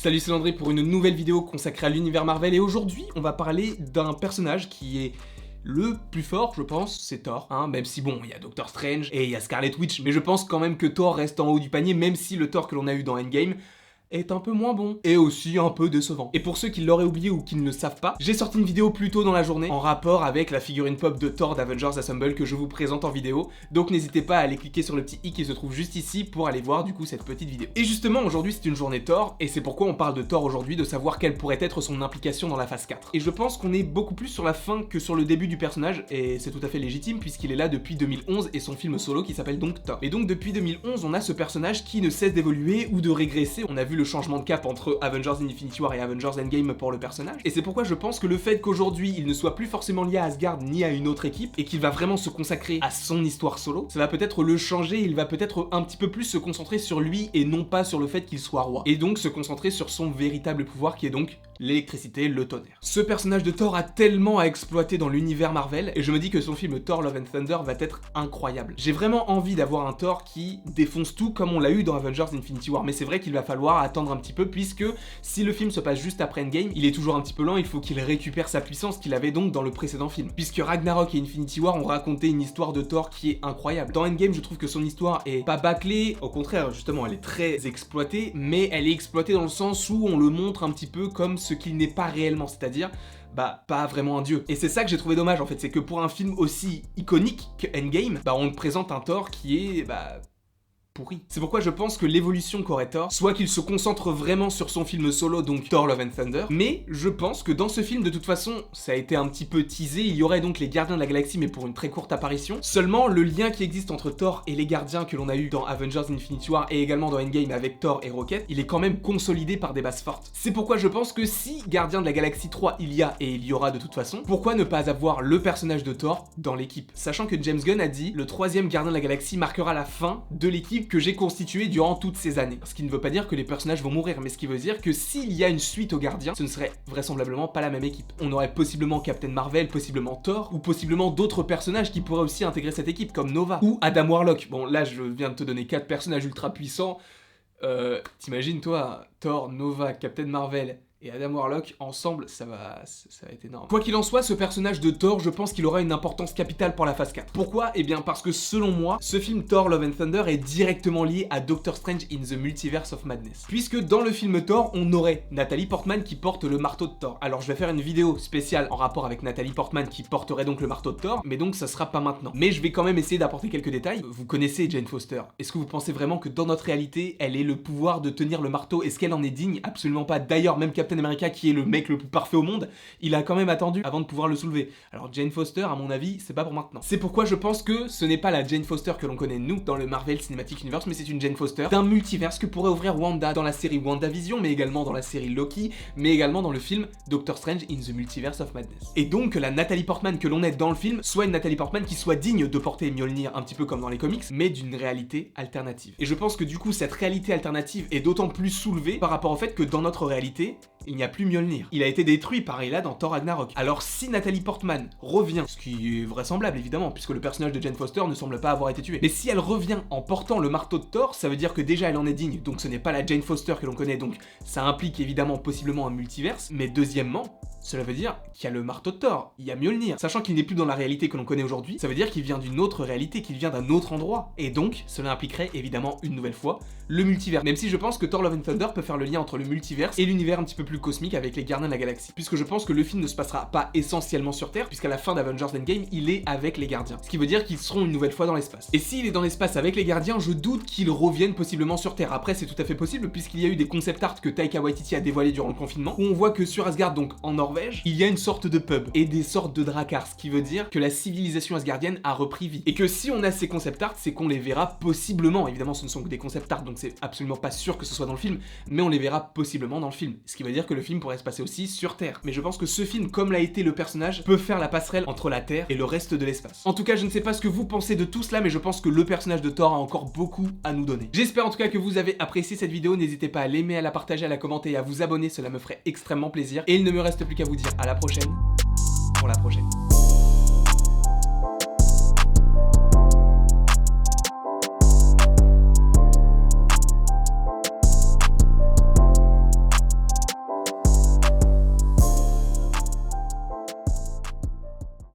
Salut, c'est Landry pour une nouvelle vidéo consacrée à l'univers Marvel et aujourd'hui on va parler d'un personnage qui est le plus fort, je pense, c'est Thor, hein, même si bon, il y a Doctor Strange et il y a Scarlet Witch, mais je pense quand même que Thor reste en haut du panier, même si le Thor que l'on a eu dans Endgame est un peu moins bon, et aussi un peu décevant. Et pour ceux qui l'auraient oublié ou qui ne le savent pas, j'ai sorti une vidéo plus tôt dans la journée en rapport avec la figurine pop de Thor d'Avengers Assemble que je vous présente en vidéo, donc n'hésitez pas à aller cliquer sur le petit i qui se trouve juste ici pour aller voir du coup cette petite vidéo. Et justement aujourd'hui c'est une journée Thor, et c'est pourquoi on parle de Thor aujourd'hui, de savoir quelle pourrait être son implication dans la phase 4. Et je pense qu'on est beaucoup plus sur la fin que sur le début du personnage, et c'est tout à fait légitime puisqu'il est là depuis 2011 et son film solo qui s'appelle donc Thor. Et donc depuis 2011 on a ce personnage qui ne cesse d'évoluer ou de régresser, on a vu le changement de cap entre Avengers Infinity War et Avengers Endgame pour le personnage, et c'est pourquoi je pense que le fait qu'aujourd'hui il ne soit plus forcément lié à Asgard ni à une autre équipe, et qu'il va vraiment se consacrer à son histoire solo, ça va peut-être le changer, il va peut-être un petit peu plus se concentrer sur lui et non pas sur le fait qu'il soit roi, et donc se concentrer sur son véritable pouvoir qui est donc l'électricité, le tonnerre. Ce personnage de Thor a tellement à exploiter dans l'univers Marvel, et je me dis que son film Thor Love and Thunder va être incroyable. J'ai vraiment envie d'avoir un Thor qui défonce tout comme on l'a eu dans Avengers Infinity War, mais c'est vrai qu'il va falloir attendre un petit peu puisque si le film se passe juste après Endgame, il est toujours un petit peu lent, il faut qu'il récupère sa puissance qu'il avait donc dans le précédent film. Puisque Ragnarok et Infinity War ont raconté une histoire de Thor qui est incroyable. Dans Endgame, je trouve que son histoire est pas bâclée, au contraire, justement, elle est très exploitée, mais elle est exploitée dans le sens où on le montre un petit peu comme ce qu'il n'est pas réellement, c'est-à-dire pas vraiment un dieu. Et c'est ça que j'ai trouvé dommage en fait, c'est que pour un film aussi iconique que Endgame, on te présente un Thor qui est pourri. C'est pourquoi je pense que l'évolution qu'aurait Thor, soit qu'il se concentre vraiment sur son film solo, donc Thor Love and Thunder, mais je pense que dans ce film, de toute façon, ça a été un petit peu teasé, il y aurait donc les Gardiens de la Galaxie, mais pour une très courte apparition. Seulement, le lien qui existe entre Thor et les Gardiens que l'on a eu dans Avengers Infinity War et également dans Endgame avec Thor et Rocket, il est quand même consolidé par des bases fortes. C'est pourquoi je pense que si Gardiens de la Galaxie 3 il y a, et il y aura de toute façon, pourquoi ne pas avoir le personnage de Thor dans l'équipe? Sachant que James Gunn a dit, le troisième Gardien de la Galaxie marquera la fin de l'équipe que j'ai constituée durant toutes ces années. Ce qui ne veut pas dire que les personnages vont mourir, mais ce qui veut dire que s'il y a une suite aux Gardiens, ce ne serait vraisemblablement pas la même équipe. On aurait possiblement Captain Marvel, possiblement Thor, ou possiblement d'autres personnages qui pourraient aussi intégrer cette équipe, comme Nova, ou Adam Warlock. Bon, là, je viens de te donner 4 personnages ultra puissants. T'imagines, toi, Thor, Nova, Captain Marvel et Adam Warlock, ensemble, ça va être énorme. Quoi qu'il en soit, ce personnage de Thor, je pense qu'il aura une importance capitale pour la phase 4. Pourquoi? Eh bien parce que selon moi, ce film Thor Love and Thunder est directement lié à Doctor Strange in the Multiverse of Madness. Puisque dans le film Thor, on aurait Natalie Portman qui porte le marteau de Thor. Alors je vais faire une vidéo spéciale en rapport avec Natalie Portman qui porterait donc le marteau de Thor, mais donc ça sera pas maintenant. Mais je vais quand même essayer d'apporter quelques détails. Vous connaissez Jane Foster. Est-ce que vous pensez vraiment que dans notre réalité, elle ait le pouvoir de tenir le marteau? Est-ce qu'elle en est digne? Absolument pas. D'ailleurs, même Captain America, qui est le mec le plus parfait au monde, il a quand même attendu avant de pouvoir le soulever. Alors Jane Foster, à mon avis, c'est pas pour maintenant. C'est pourquoi je pense que ce n'est pas la Jane Foster que l'on connaît nous dans le Marvel Cinematic Universe, mais c'est une Jane Foster d'un multiverse que pourrait ouvrir Wanda dans la série WandaVision, mais également dans la série Loki, mais également dans le film Doctor Strange in the Multiverse of Madness. Et donc la Natalie Portman que l'on est dans le film soit une Natalie Portman qui soit digne de porter Mjolnir un petit peu comme dans les comics, mais d'une réalité alternative. Et je pense que du coup cette réalité alternative est d'autant plus soulevée par rapport au fait que dans notre réalité, il n'y a plus Mjolnir. Il a été détruit pareil là dans Thor Ragnarok. Alors si Natalie Portman revient, ce qui est vraisemblable évidemment, puisque le personnage de Jane Foster ne semble pas avoir été tué, mais si elle revient en portant le marteau de Thor, ça veut dire que déjà elle en est digne, donc ce n'est pas la Jane Foster que l'on connaît, donc ça implique évidemment possiblement un multiverse, mais deuxièmement, cela veut dire qu'il y a le marteau de Thor, il y a Mjolnir. Sachant qu'il n'est plus dans la réalité que l'on connaît aujourd'hui, ça veut dire qu'il vient d'une autre réalité, qu'il vient d'un autre endroit. Et donc, cela impliquerait évidemment une nouvelle fois le multivers. Même si je pense que Thor Love and Thunder peut faire le lien entre le multivers et l'univers un petit peu plus cosmique avec les Gardiens de la Galaxie. Puisque je pense que le film ne se passera pas essentiellement sur Terre, puisqu'à la fin d'Avengers Endgame, il est avec les Gardiens. Ce qui veut dire qu'ils seront une nouvelle fois dans l'espace. Et s'il est dans l'espace avec les Gardiens, je doute qu'ils reviennent possiblement sur Terre. Après, c'est tout à fait possible, puisqu'il y a eu des concept art que Taika Waititi a dévoilé durant le confinement, où on voit que sur Asgard, donc en Norvège, il y a une sorte de pub et des sortes de dracars, ce qui veut dire que la civilisation asgardienne a repris vie. Et que si on a ces concept art, c'est qu'on les verra possiblement, évidemment ce ne sont que des concept art, donc c'est absolument pas sûr que ce soit dans le film, mais on les verra possiblement dans le film. Ce qui veut dire que le film pourrait se passer aussi sur Terre. Mais je pense que ce film, comme l'a été le personnage, peut faire la passerelle entre la Terre et le reste de l'espace. En tout cas, je ne sais pas ce que vous pensez de tout cela, mais je pense que le personnage de Thor a encore beaucoup à nous donner. J'espère en tout cas que vous avez apprécié cette vidéo, n'hésitez pas à l'aimer, à la partager, à la commenter et à vous abonner, cela me ferait extrêmement plaisir. Et il ne me reste plus qu'à vous dire à la prochaine pour la prochaine.